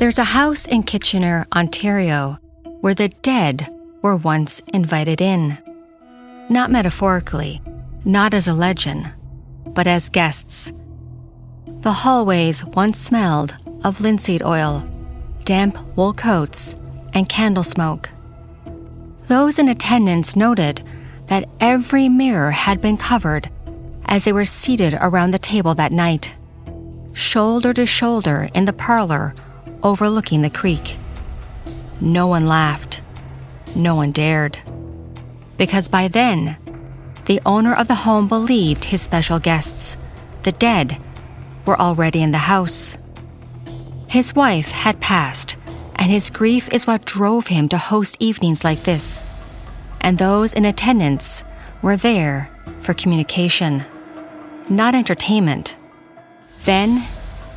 There's a house in Kitchener, Ontario, where the dead were once invited in. Not metaphorically, not as a legend, but as guests. The hallways once smelled of linseed oil, damp wool coats, and candle smoke. Those in attendance noted that every mirror had been covered as they were seated around the table that night, shoulder to shoulder in the parlor overlooking the creek. No one laughed. No one dared. Because by then, the owner of the home believed his special guests, the dead, were already in the house. His wife had passed, and his grief is what drove him to host evenings like this. And those in attendance were there for communication, not entertainment. Then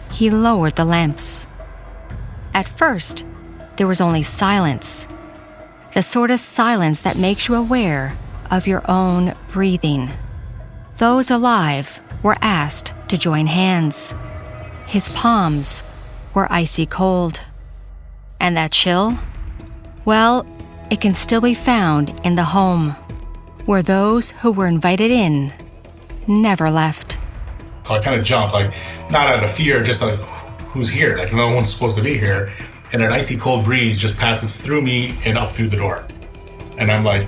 he lowered the lamps. At first, there was only silence, the sort of silence that makes you aware of your own breathing. Those alive were asked to join hands. His palms were icy cold. And that chill? Well, it can still be found in the home, where those who were invited in never left. I kind of jumped, not out of fear, just who's here? No one's supposed to be here. And an icy cold breeze just passes through me and up through the door. And I'm like,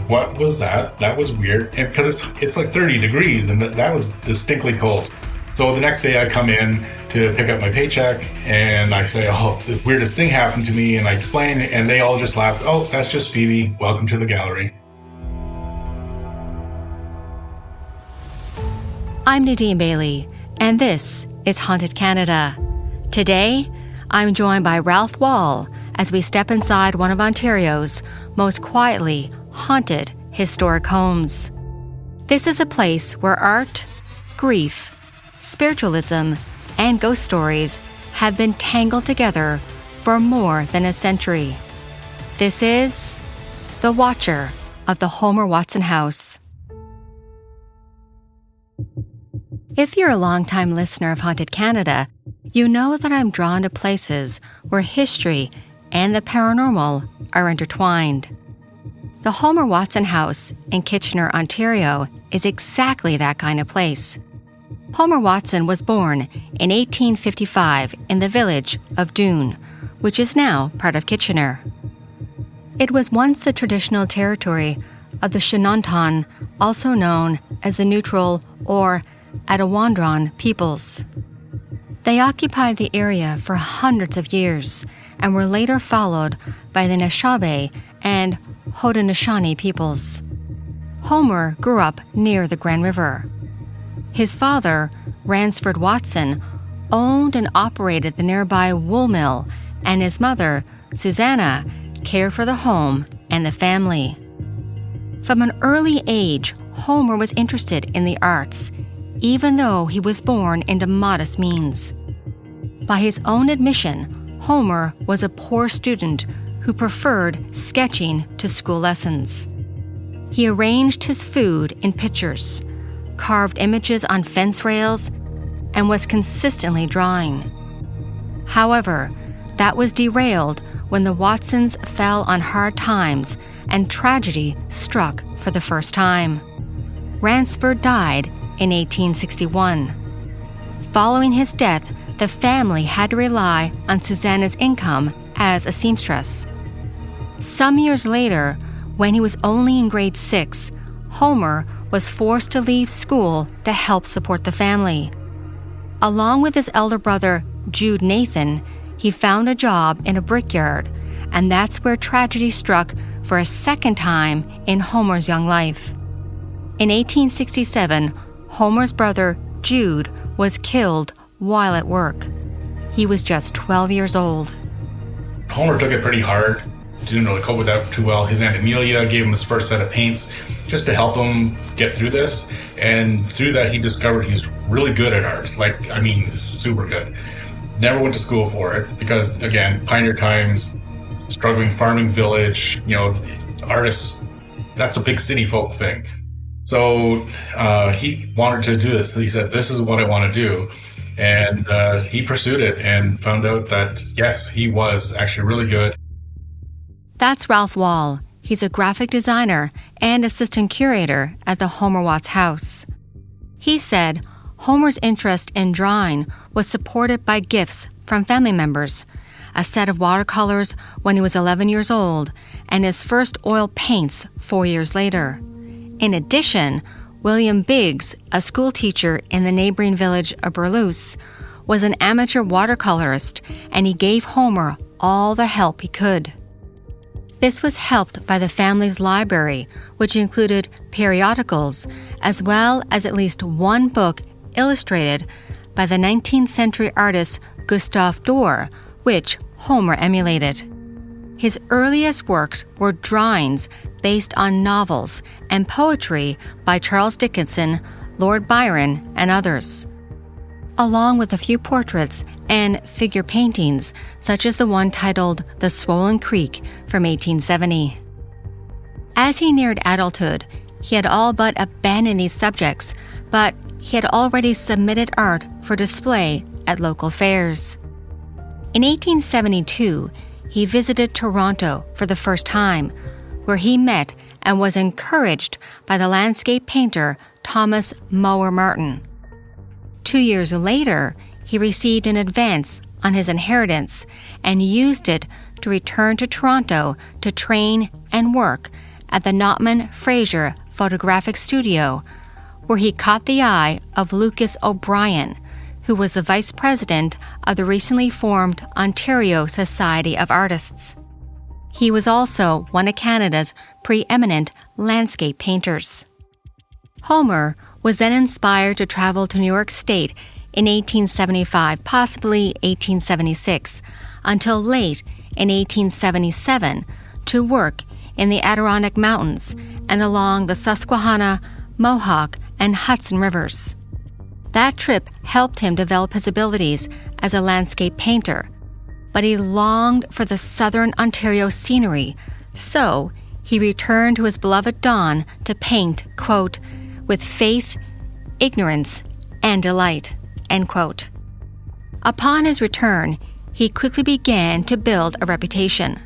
what was that? That was weird. And because it's 30 degrees and that was distinctly cold. So the next day I come in to pick up my paycheck and I say, oh, the weirdest thing happened to me. And I explain and they all just laugh. Oh, that's just Phoebe. Welcome to the gallery. I'm Nadine Bailey, and this is Haunted Canada. Today, I'm joined by Ralf Wilde as we step inside one of Ontario's most quietly haunted historic homes. This is a place where art, grief, spiritualism, and ghost stories have been tangled together for more than a century. This is The Watcher of the Homer Watson House. If you're a longtime listener of Haunted Canada, you know that I'm drawn to places where history and the paranormal are intertwined. The Homer Watson House in Kitchener, Ontario is exactly that kind of place. Homer Watson was born in 1855 in the village of Doon, which is now part of Kitchener. It was once the traditional territory of the Shinantan, also known as the Neutral or Adawandron peoples. They occupied the area for hundreds of years and were later followed by the Nishabe and Haudenosaunee peoples. Homer grew up near the Grand River. His father, Ransford Watson, owned and operated the nearby wool mill, and his mother, Susanna, cared for the home and the family. From an early age, Homer was interested in the arts, even though he was born into modest means. By his own admission, Homer was a poor student who preferred sketching to school lessons. He arranged his food in pictures, carved images on fence rails, and was consistently drawing. However, that was derailed when the Watsons fell on hard times and tragedy struck for the first time. Ransford died in 1861. Following his death, the family had to rely on Susanna's income as a seamstress. Some years later, when he was only in grade 6, Homer was forced to leave school to help support the family. Along with his elder brother, Jude Nathan, he found a job in a brickyard, and that's where tragedy struck for a second time in Homer's young life. In 1867, Homer's brother, Jude, was killed while at work. He was just 12 years old. Homer took it pretty hard. Didn't really cope with that too well. His Aunt Amelia gave him his first set of paints just to help him get through this. And through that, he discovered he's really good at art. Super good. Never went to school for it because, again, pioneer times, struggling farming village, artists, that's a big city folk thing. So he wanted to do this. He said, this is what I want to do. And he pursued it and found out that, yes, he was actually really good. That's Ralf Wilde. He's a graphic designer and assistant curator at the Homer Watts house. He said Homer's interest in drawing was supported by gifts from family members, a set of watercolors when he was 11 years old, and his first oil paints 4 years later. In addition, William Biggs, a school teacher in the neighboring village of Burlouse, was an amateur watercolorist, and he gave Homer all the help he could. This was helped by the family's library, which included periodicals, as well as at least one book illustrated by the 19th century artist Gustave Doré, which Homer emulated. His earliest works were drawings based on novels and poetry by Charles Dickens, Lord Byron, and others, along with a few portraits and figure paintings, such as the one titled The Swollen Creek from 1870. As he neared adulthood, he had all but abandoned these subjects, but he had already submitted art for display at local fairs. In 1872, he visited Toronto for the first time, where he met and was encouraged by the landscape painter Thomas Mower Martin. 2 years later, he received an advance on his inheritance and used it to return to Toronto to train and work at the Notman Fraser Photographic Studio, where he caught the eye of Lucas O'Brien, who was the vice president of the recently formed Ontario Society of Artists. He was also one of Canada's preeminent landscape painters. Homer was then inspired to travel to New York State in 1875, possibly 1876, until late in 1877 to work in the Adirondack Mountains and along the Susquehanna, Mohawk, and Hudson rivers. That trip helped him develop his abilities as a landscape painter, but he longed for the southern Ontario scenery, so he returned to his beloved Dawn to paint, quote, with faith, ignorance, and delight, end quote. Upon his return, he quickly began to build a reputation.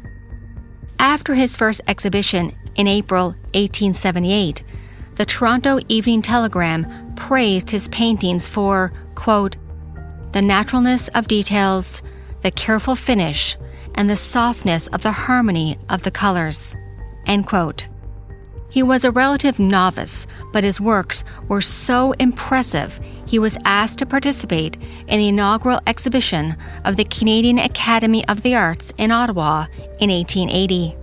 After his first exhibition in April 1878, the Toronto Evening Telegram praised his paintings for, quote, the naturalness of details, the careful finish, and the softness of the harmony of the colors, end quote. He was a relative novice, but his works were so impressive he was asked to participate in the inaugural exhibition of the Canadian Academy of the Arts in Ottawa in 1880.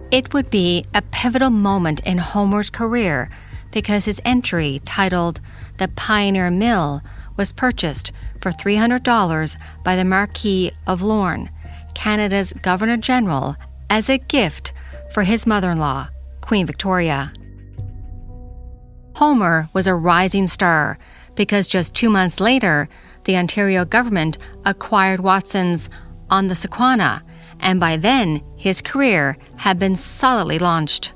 It would be a pivotal moment in Homer's career because his entry, titled The Pioneer Mill, was purchased for $300 by the Marquis of Lorne, Canada's Governor-General, as a gift for his mother-in-law, Queen Victoria. Homer was a rising star because just 2 months later, the Ontario government acquired Watson's On the Sequana, and by then, his career had been solidly launched.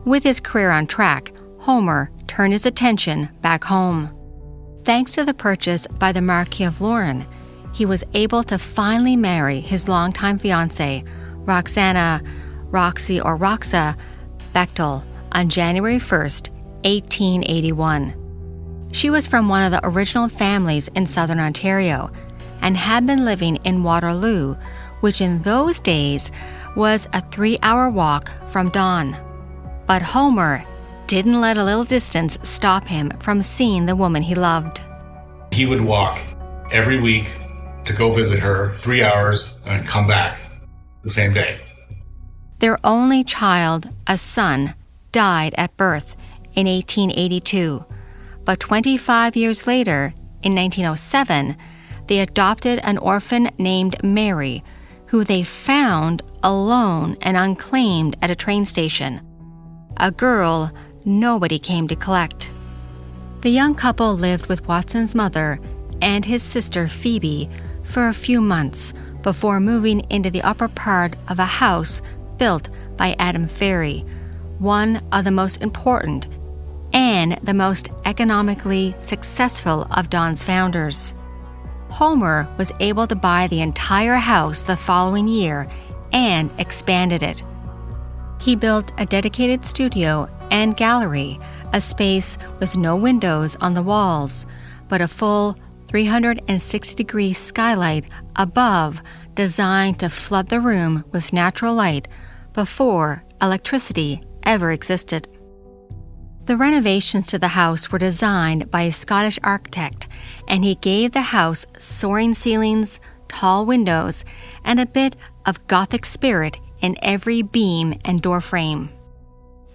With his career on track, Homer turned his attention back home. Thanks to the purchase by the Marquis of Lorne, he was able to finally marry his longtime fiancée, Roxana Bechtel, on January 1st, 1881. She was from one of the original families in southern Ontario and had been living in Waterloo, which in those days was a 3-hour walk from Dawn. But Homer didn't let a little distance stop him from seeing the woman he loved. He would walk every week to go visit her 3 hours and come back the same day. Their only child, a son, died at birth in 1882, but 25 years later, in 1907, they adopted an orphan named Mary, who they found alone and unclaimed at a train station, a girl nobody came to collect. The young couple lived with Watson's mother and his sister Phoebe for a few months before moving into the upper part of a house built by Adam Ferry, one of the most important and the most economically successful of Dawn's founders. Homer was able to buy the entire house the following year and expanded it. He built a dedicated studio and gallery, a space with no windows on the walls, but a full 360-degree skylight above designed to flood the room with natural light before electricity ever existed. The renovations to the house were designed by a Scottish architect, and he gave the house soaring ceilings, tall windows, and a bit of Gothic spirit in every beam and door frame.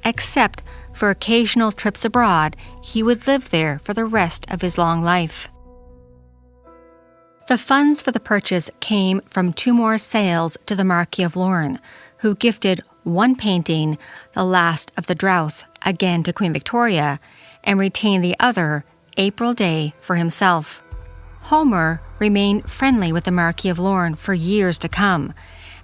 Except for occasional trips abroad, he would live there for the rest of his long life. The funds for the purchase came from 2 more sales to the Marquis of Lorne, who gifted one painting, The Last of the Drouth, again to Queen Victoria, and retained the other, April Day, for himself. Homer remained friendly with the Marquis of Lorne for years to come,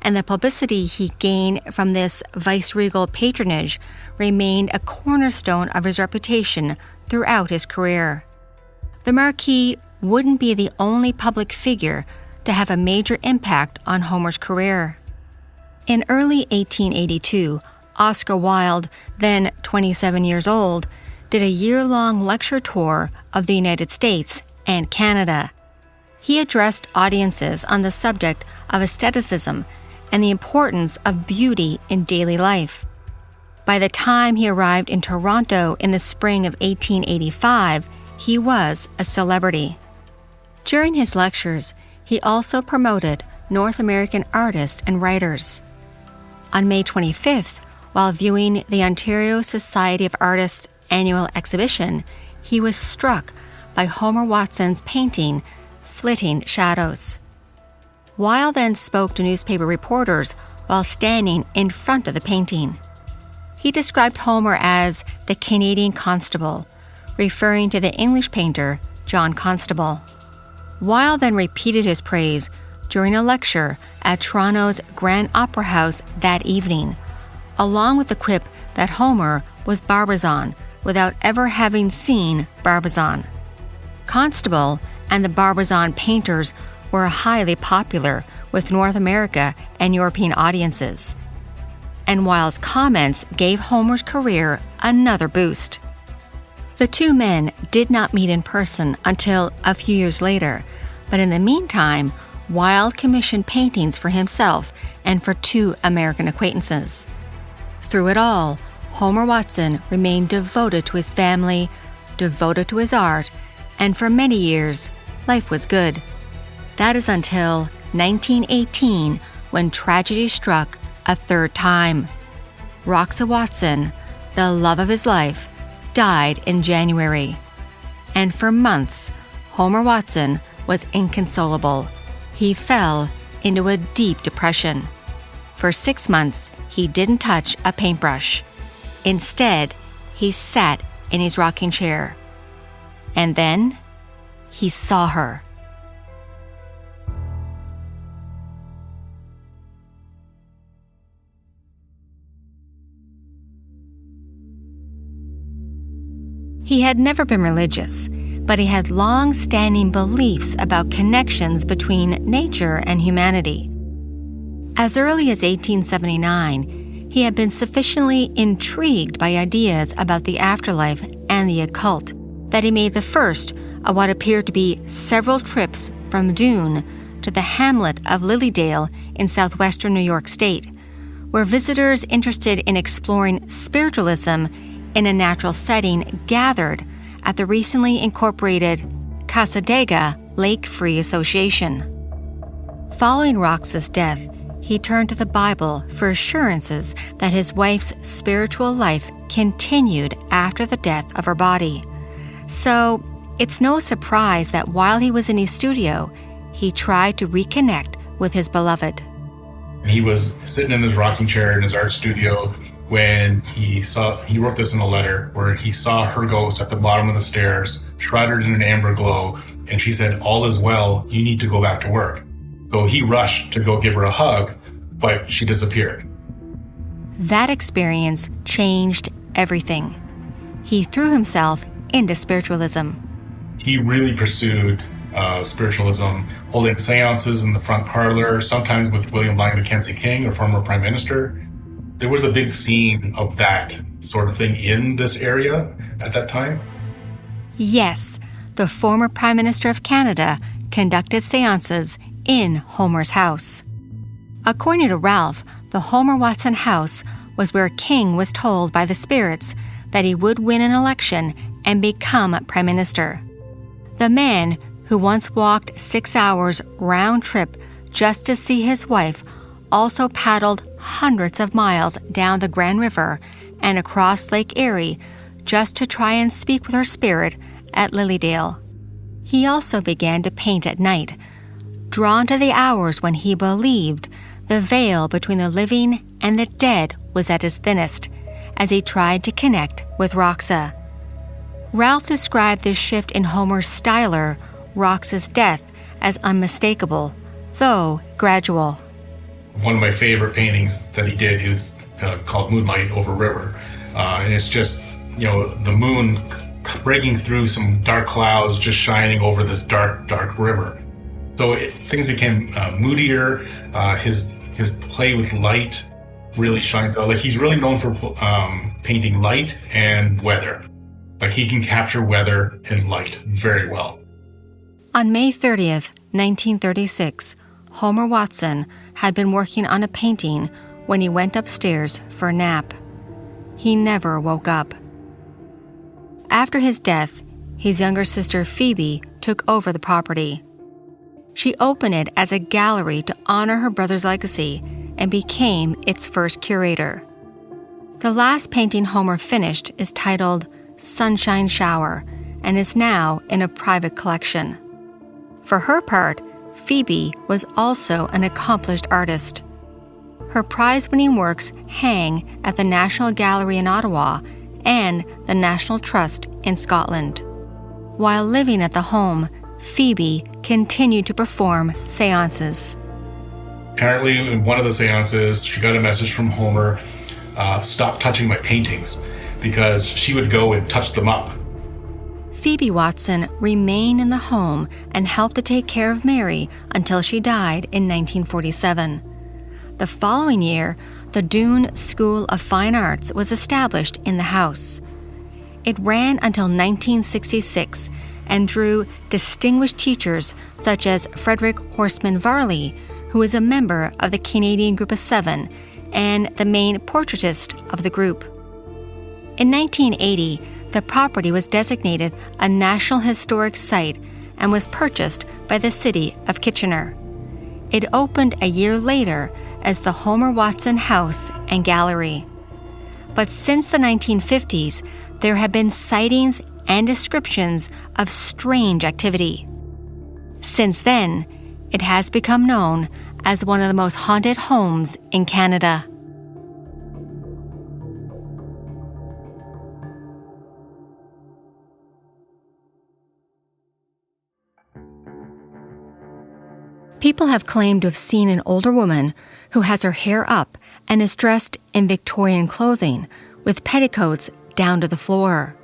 and the publicity he gained from this viceregal patronage remained a cornerstone of his reputation throughout his career. The Marquis wouldn't be the only public figure to have a major impact on Homer's career. In early 1882, Oscar Wilde, then 27 years old, did a year-long lecture tour of the United States and Canada. He addressed audiences on the subject of aestheticism and the importance of beauty in daily life. By the time he arrived in Toronto in the spring of 1885, he was a celebrity. During his lectures, he also promoted North American artists and writers. On May 25th, while viewing the Ontario Society of Artists' annual exhibition, he was struck by Homer Watson's painting, Flitting Shadows. Wilde then spoke to newspaper reporters while standing in front of the painting. He described Homer as the Canadian Constable, referring to the English painter John Constable. Wilde then repeated his praise during a lecture at Toronto's Grand Opera House that evening, along with the quip that Homer was Barbizon without ever having seen Barbizon. Constable and the Barbizon painters were highly popular with North America and European audiences, and Wilde's comments gave Homer's career another boost. The 2 men did not meet in person until a few years later, but in the meantime, Wilde commissioned paintings for himself and for 2 American acquaintances. Through it all, Homer Watson remained devoted to his family, devoted to his art, and for many years, life was good. That is until 1918, when tragedy struck a 3rd time. Roxa Watson, the love of his life, died in January. And for months, Homer Watson was inconsolable. He fell into a deep depression. For 6 months, he didn't touch a paintbrush. Instead, he sat in his rocking chair. And then, he saw her. He had never been religious, but he had long-standing beliefs about connections between nature and humanity. As early as 1879, he had been sufficiently intrigued by ideas about the afterlife and the occult that he made the first of what appeared to be several trips from Doon to the hamlet of Lilydale in southwestern New York State, where visitors interested in exploring spiritualism in a natural setting gathered at the recently incorporated Cassadaga Lake Free Association. Following Roxa's death, he turned to the Bible for assurances that his wife's spiritual life continued after the death of her body. So, it's no surprise that while he was in his studio, he tried to reconnect with his beloved. He was sitting in his rocking chair in his art studio when he wrote this in a letter where he saw her ghost at the bottom of the stairs, shrouded in an amber glow, and she said, "All is well, you need to go back to work." So he rushed to go give her a hug, but she disappeared. That experience changed everything. He threw himself into spiritualism. He really pursued spiritualism, holding seances in the front parlor, sometimes with William Lyon Mackenzie King, a former prime minister. There was a big scene of that sort of thing in this area at that time. Yes, the former Prime Minister of Canada conducted seances in Homer's house. According to Ralf, the Homer Watson house was where King was told by the spirits that he would win an election and become Prime Minister. The man who once walked 6 hours round trip just to see his wife also paddled hundreds of miles down the Grand River and across Lake Erie just to try and speak with her spirit at Lilydale. He also began to paint at night, drawn to the hours when he believed the veil between the living and the dead was at its thinnest, as he tried to connect with Roxa. Ralf described this shift in Homer's styler, Roxa's death, as unmistakable, though gradual. One of my favorite paintings that he did is called Moonlight Over River. And it's just, the moon breaking through some dark clouds, just shining over this dark, dark river. So things became moodier. His play with light really shines out. Like, he's really known for painting light and weather. Like, he can capture weather and light very well. On May 30th, 1936, Homer Watson had been working on a painting when he went upstairs for a nap. He never woke up. After his death, his younger sister Phoebe took over the property. She opened it as a gallery to honor her brother's legacy and became its first curator. The last painting Homer finished is titled Sunshine Shower and is now in a private collection. For her part, Phoebe was also an accomplished artist. Her prize-winning works hang at the National Gallery in Ottawa and the National Trust in Scotland. While living at the home, Phoebe continued to perform seances. Apparently, in one of the seances, she got a message from Homer, stop touching my paintings, because she would go and touch them up. Phoebe Watson remained in the home and helped to take care of Mary until she died in 1947. The following year, the Doon School of Fine Arts was established in the house. It ran until 1966 and drew distinguished teachers such as Frederick Horseman Varley, who is a member of the Canadian Group of Seven and the main portraitist of the group. In 1980, the property was designated a National Historic Site and was purchased by the city of Kitchener. It opened a year later as the Homer Watson House and Gallery. But since the 1950s, there have been sightings and descriptions of strange activity. Since then, it has become known as one of the most haunted homes in Canada. People have claimed to have seen an older woman who has her hair up and is dressed in Victorian clothing with petticoats down to the floor.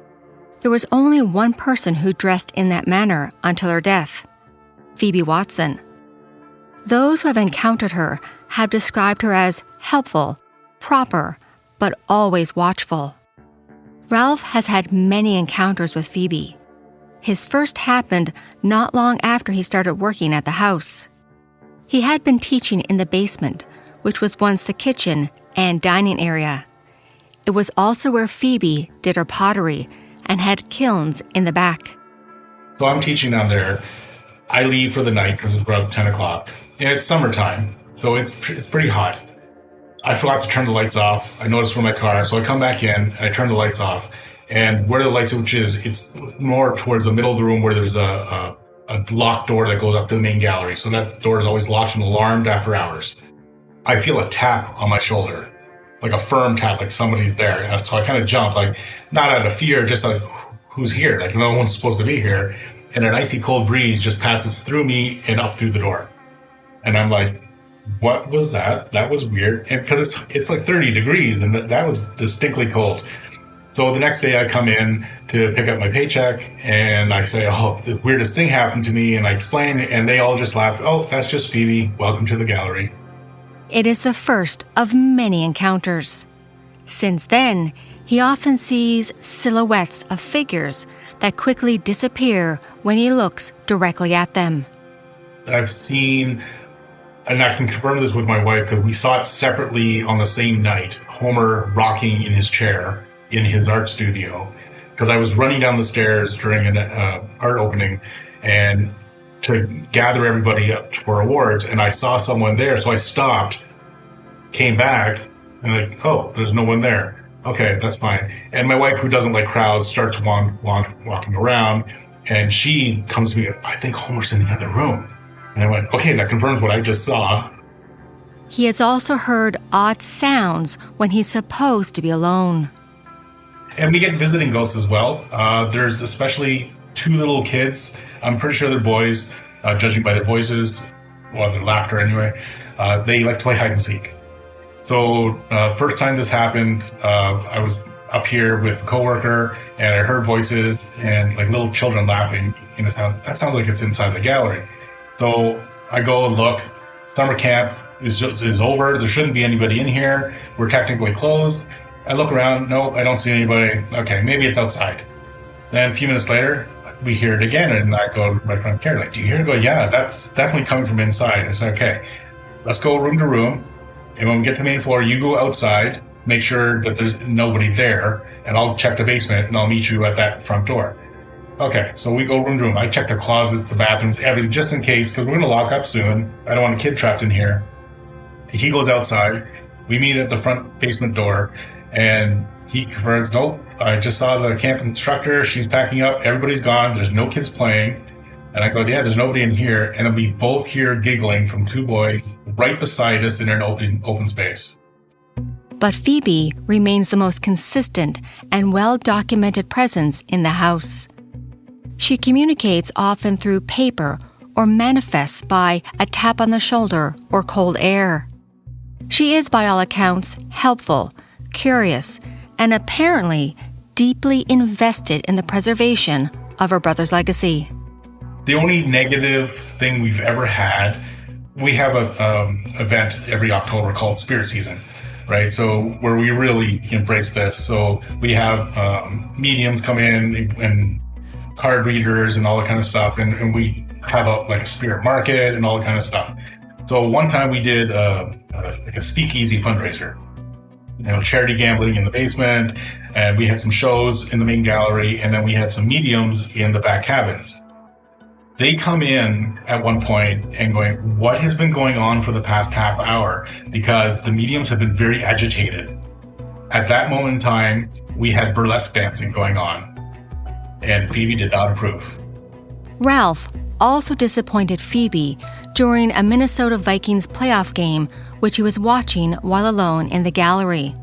There was only one person who dressed in that manner until her death, Phoebe Watson. Those who have encountered her have described her as helpful, proper, but always watchful. Ralf has had many encounters with Phoebe. His first happened not long after he started working at the house. He had been teaching in the basement, which was once the kitchen and dining area. It was also where Phoebe did her pottery and had kilns in the back. So I'm teaching down there. I leave for the night because it's about 10 o'clock. And it's summertime, so it's pretty hot. I forgot to turn the lights off. I noticed from my car, so I come back in and I turn the lights off. And where the light switch is, it's more towards the middle of the room where there's a locked door that goes up to the main gallery. So that door is always locked and alarmed after hours. I feel a tap on my shoulder, like a firm tap, like somebody's there. So I kind of jump, like not out of fear, just like, who's here? Like no one's supposed to be here. And an icy cold breeze just passes through me and up through the door. And I'm like, what was that? That was weird. And because it's like 30 degrees and that was distinctly cold. So the next day I come in to pick up my paycheck and I say, oh, the weirdest thing happened to me. And I explain and they all just laugh. Oh, that's just Phoebe. Welcome to the gallery. It is the first of many encounters. Since then, he often sees silhouettes of figures that quickly disappear when he looks directly at them. I've seen, and I can confirm this with my wife because we saw it separately on the same night, Homer rocking in his chair in his art studio, because I was running down the stairs during an art opening and to gather everybody up for awards, and I saw someone there, so I stopped, came back, and like, oh, there's no one there. Okay, that's fine. And my wife, who doesn't like crowds, starts walking around, and she comes to me, I think Homer's in the other room. And I went, okay, that confirms what I just saw. He has also heard odd sounds when he's supposed to be alone. And we get visiting ghosts as well. There's especially 2 little kids. I'm pretty sure they're boys, judging by their voices, or their laughter anyway. They like to play hide and seek. So first time this happened, I was up here with a coworker and I heard voices and like little children laughing in the sound. That sounds like it's inside the gallery. So I go and look. Summer camp is over. There shouldn't be anybody in here. We're technically closed. I look around. No, I don't see anybody. Okay, maybe it's outside. Then a few minutes later, we hear it again, and I go right from here. Like, do you hear it? I go, yeah, that's definitely coming from inside. I say, okay, let's go room to room. And when we get to the main floor, you go outside, make sure that there's nobody there, and I'll check the basement, and I'll meet you at that front door. Okay, so we go room to room. I check the closets, the bathrooms, everything, just in case, because we're going to lock up soon. I don't want a kid trapped in here. He goes outside. We meet at the front basement door, and he confirms, nope, I just saw the camp instructor. She's packing up. Everybody's gone. There's no kids playing. And I go, yeah, there's nobody in here. And we both hear giggling from 2 boys right beside us in an open space. But Phoebe remains the most consistent and well-documented presence in the house. She communicates often through paper or manifests by a tap on the shoulder or cold air. She is, by all accounts, helpful, curious, and apparently deeply invested in the preservation of her brother's legacy. The only negative thing we've ever had, we have an event every October called Spirit Season, right? So where we really embrace this. So we have mediums come in and card readers and all that kind of stuff. And we have a spirit market and all that kind of stuff. So one time we did like a speakeasy fundraiser, charity gambling in the basement, and we had some shows in the main gallery, and then we had some mediums in the back cabins. They come in at one point and going, what has been going on for the past half hour? Because the mediums have been very agitated. At that moment in time, we had burlesque dancing going on, and Phoebe did not approve. Ralf also disappointed Phoebe during a Minnesota Vikings playoff game, which he was watching while alone in the gallery.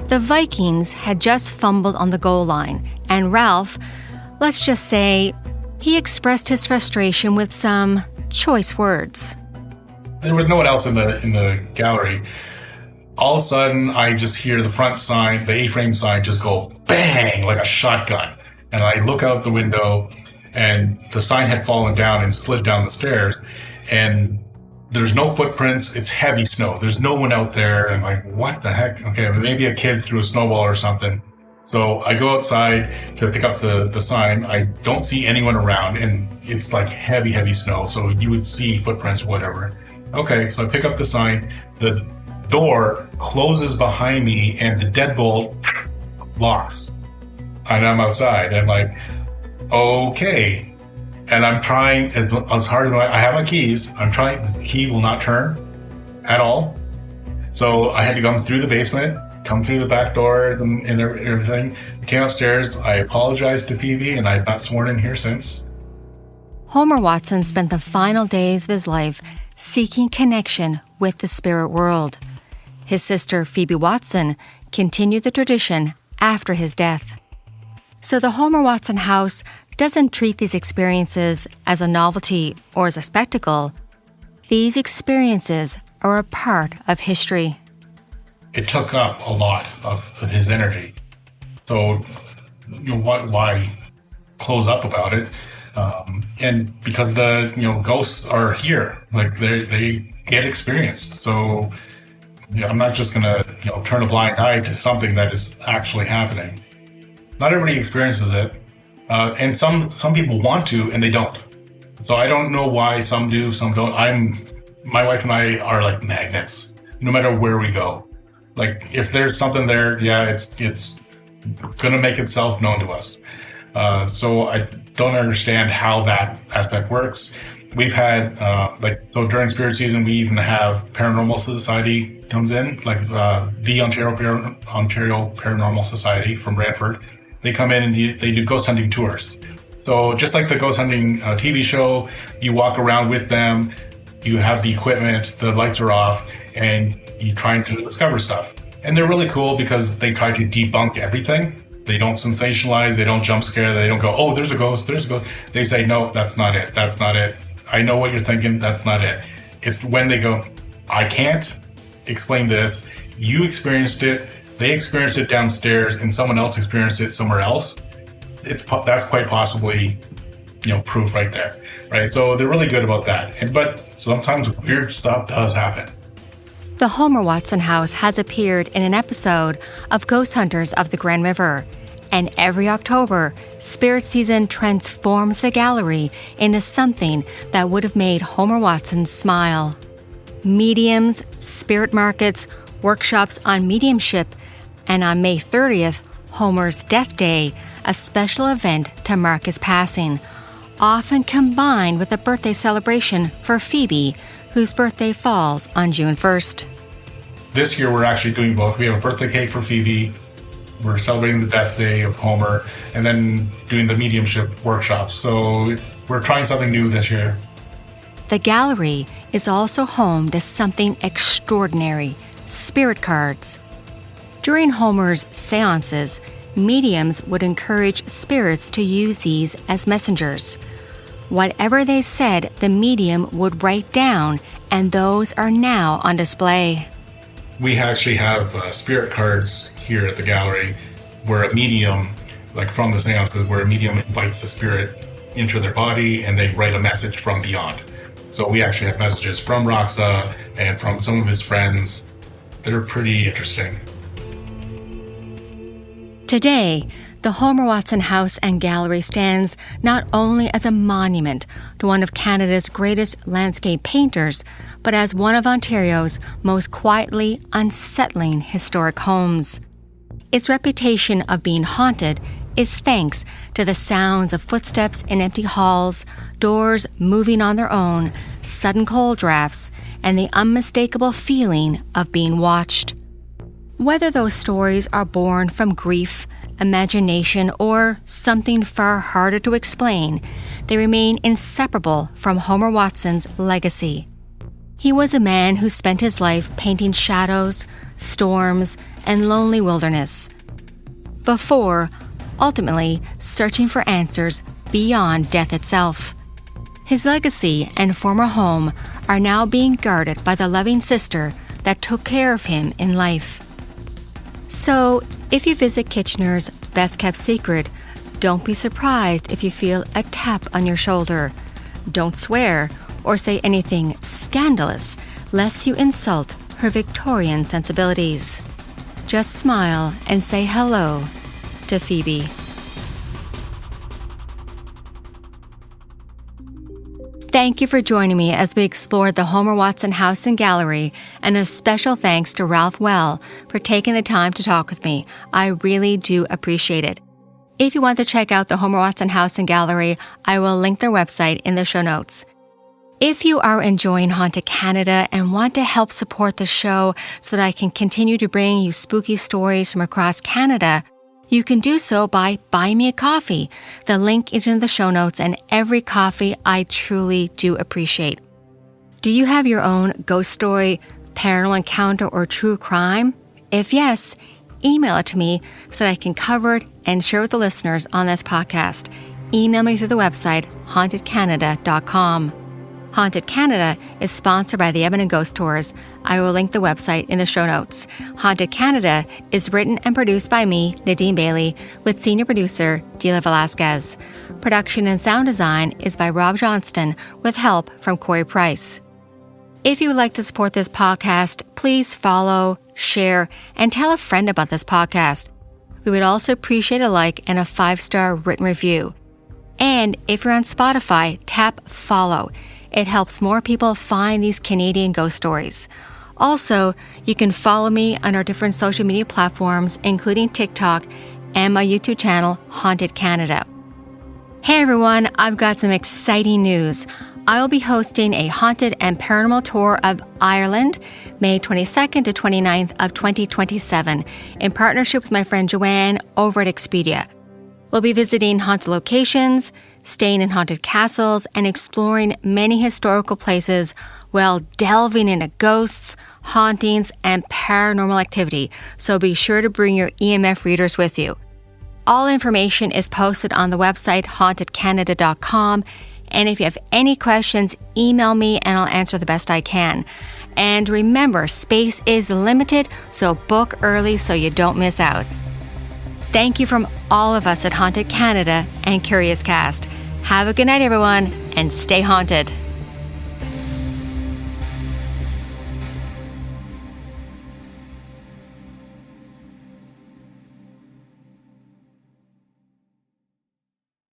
The Vikings had just fumbled on the goal line, and Ralf, let's just say, he expressed his frustration with some choice words. There was no one else in the gallery. All of a sudden, I just hear the front sign, the A-frame sign, just go bang like a shotgun. And I look out the window, and the sign had fallen down and slid down the stairs. And there's no footprints. It's heavy snow. There's no one out there. And I'm like, what the heck? Okay, maybe a kid threw a snowball or something. So I go outside to pick up the sign. I don't see anyone around, and it's like heavy snow. So you would see footprints or whatever. Okay, so I pick up the sign. The door closes behind me, and the deadbolt locks. And I'm outside. I'm like, okay. And I'm trying as hard as I have my keys. I'm trying. The key will not turn at all. So I had to come through the basement, come through the back door and everything. I came upstairs. I apologized to Phoebe, and I've not sworn in here since. Homer Watson spent the final days of his life seeking connection with the spirit world. His sister, Phoebe Watson, continued the tradition after his death. So the Homer Watson house doesn't treat these experiences as a novelty or as a spectacle. These experiences are a part of history. It took up a lot of his energy. So, why close up about it? And because the ghosts are here, like they get experienced. So I'm not just gonna turn a blind eye to something that is actually happening. Not everybody experiences it, and some people want to and they don't. So I don't know why some do, some don't. My wife and I are like magnets, no matter where we go. Like if there's something there, yeah, it's gonna make itself known to us. So I don't understand how that aspect works. We've had so during spirit season, we even have Paranormal Society comes in, like the Ontario Paranormal Society from Brantford. They come in and they do ghost hunting tours. So just like the ghost hunting TV show, you walk around with them, you have the equipment, the lights are off, and you're trying to discover stuff. And they're really cool because they try to debunk everything. They don't sensationalize, they don't jump scare, they don't go, oh, there's a ghost. They say, no, that's not it. I know what you're thinking, that's not it. It's when they go, I can't explain this. You experienced it, they experienced it downstairs, and someone else experienced it somewhere else. That's quite possibly, proof right there, right? So they're really good about that. But sometimes weird stuff does happen. The Homer Watson house has appeared in an episode of Ghost Hunters of the Grand River, and every October, Spirit Season transforms the gallery into something that would have made Homer Watson smile. Mediums, spirit markets, workshops on mediumship, and on May 30th, Homer's Death Day, a special event to mark his passing, often combined with a birthday celebration for Phoebe, whose birthday falls on June 1st. This year we're actually doing both. We have a birthday cake for Phoebe, we're celebrating the death day of Homer, and then doing the mediumship workshops. So we're trying something new this year. The gallery is also home to something extraordinary, spirit cards. During Homer's seances, mediums would encourage spirits to use these as messengers. Whatever they said, the medium would write down, and those are now on display. We actually have spirit cards here at the gallery where a medium, like from the seances, where a medium invites the spirit into their body and they write a message from beyond. So we actually have messages from Roxa and from some of his friends. They're pretty interesting. Today, the Homer Watson House and Gallery stands not only as a monument to one of Canada's greatest landscape painters, but as one of Ontario's most quietly unsettling historic homes. Its reputation of being haunted is thanks to the sounds of footsteps in empty halls, doors moving on their own, sudden cold drafts, and the unmistakable feeling of being watched. Whether those stories are born from grief, imagination, or something far harder to explain, they remain inseparable from Homer Watson's legacy. He was a man who spent his life painting shadows, storms, and lonely wilderness, before ultimately searching for answers beyond death itself. His legacy and former home are now being guarded by the loving sister that took care of him in life. So, if you visit Kitchener's Best Kept Secret, don't be surprised if you feel a tap on your shoulder. Don't swear or say anything scandalous, lest you insult her Victorian sensibilities. Just smile and say hello to Phoebe. Thank you for joining me as we explored the Homer Watson House and Gallery, and a special thanks to Ralf Wilde for taking the time to talk with me. I really do appreciate it. If you want to check out the Homer Watson House and Gallery, I will link their website in the show notes. If you are enjoying Haunted Canada and want to help support the show so that I can continue to bring you spooky stories from across Canada, you can do so by buying me a coffee. The link is in the show notes, and every coffee I truly do appreciate. Do you have your own ghost story, paranormal encounter, or true crime? If yes, email it to me so that I can cover it and share with the listeners on this podcast. Email me through the website hauntedcanada.com. Haunted Canada is sponsored by the Edmonton Ghost Tours. I will link the website in the show notes. Haunted Canada is written and produced by me, Nadine Bailey, with senior producer Dila Velasquez. Production and sound design is by Rob Johnston with help from Corey Price. If you would like to support this podcast, please follow, share, and tell a friend about this podcast. We would also appreciate a like and a 5-star written review. And if you're on Spotify, tap follow. It helps more people find these Canadian ghost stories. Also, you can follow me on our different social media platforms, including TikTok and my YouTube channel, Haunted Canada. Hey everyone, I've got some exciting news. I will be hosting a haunted and paranormal tour of Ireland, May 22nd to 29th of 2027, in partnership with my friend Joanne over at Expedia. We'll be visiting haunted locations, staying in haunted castles, and exploring many historical places while delving into ghosts, hauntings, and paranormal activity, so be sure to bring your EMF readers with you. All information is posted on the website hauntedcanada.com, and if you have any questions, email me and I'll answer the best I can. And remember, space is limited, so book early so you don't miss out. Thank you from all of us at Haunted Canada and Curious Cast. Have a good night, everyone, and stay haunted.